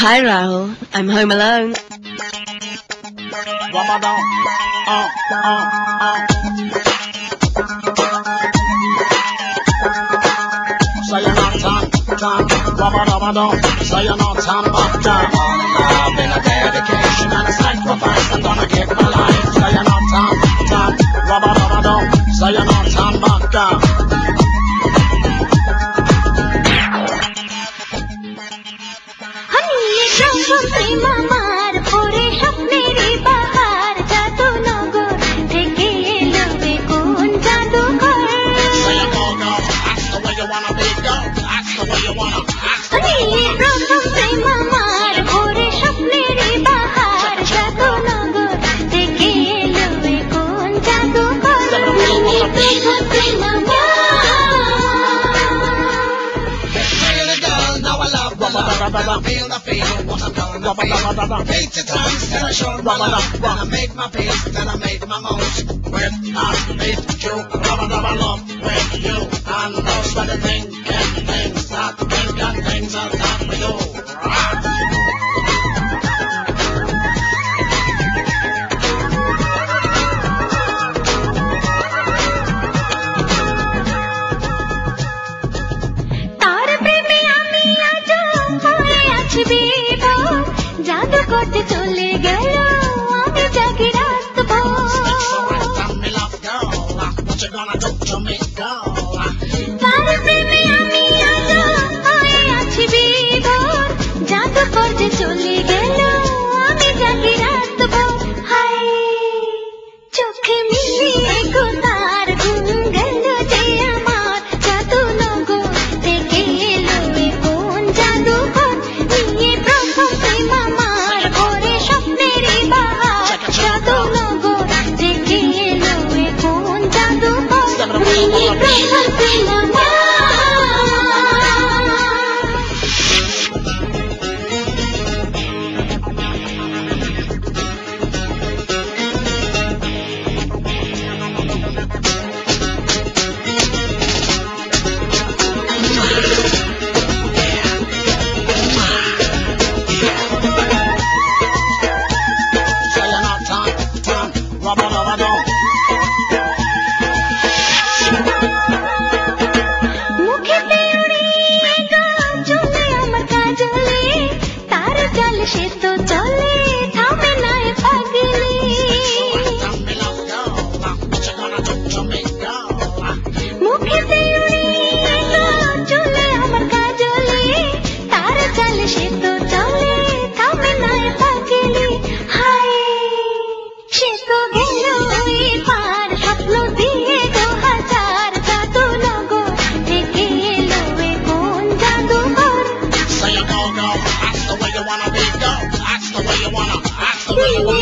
Hi Rahul, I'm home alone. Say you're not say you're not love and a dedication and a sacrifice. I'm gonna give my life. Say you're not say you're not feel the feeling, what I'm gonna feel. Take the time, then I show my love. Then I make my peace, then I make my most. When I meet you, love with you. And those are the things that things are not for you. করতে চলে গেল আমি জাগি রাত ভোর তার প্রেমে আমি আজ হয়ে আছি বিভোর জাদু করতে চলে গেল আমি জাগি রাত ভোর হায় চোখে মিলিয়ে কোথার ঘুম গেল যে আমার জাদু লগো দেখে এলো এ কোন জাদুঘর নিয়ে প্রথম প্রেম আমার ঘরে স্বপ্নেরই বাহার জাদু লগো দেখে এলো এ কোন জাদুঘর নিয়ে প্রথম প্রেম আমার সে তো চলে থামে না পাগলি মুখেতে উড়িয়ে চলে আমার কাজলে তার চালে সে তো চলে থামে না পাগলি হায় সে তো গেল পার স্বপ্ন দিয়ে 2000 জাদু লগো থেকে এলো এ কোন জাদুঘর Say you go, that's the way you wanna be, go. That's the way you wanna, that's the way you wanna.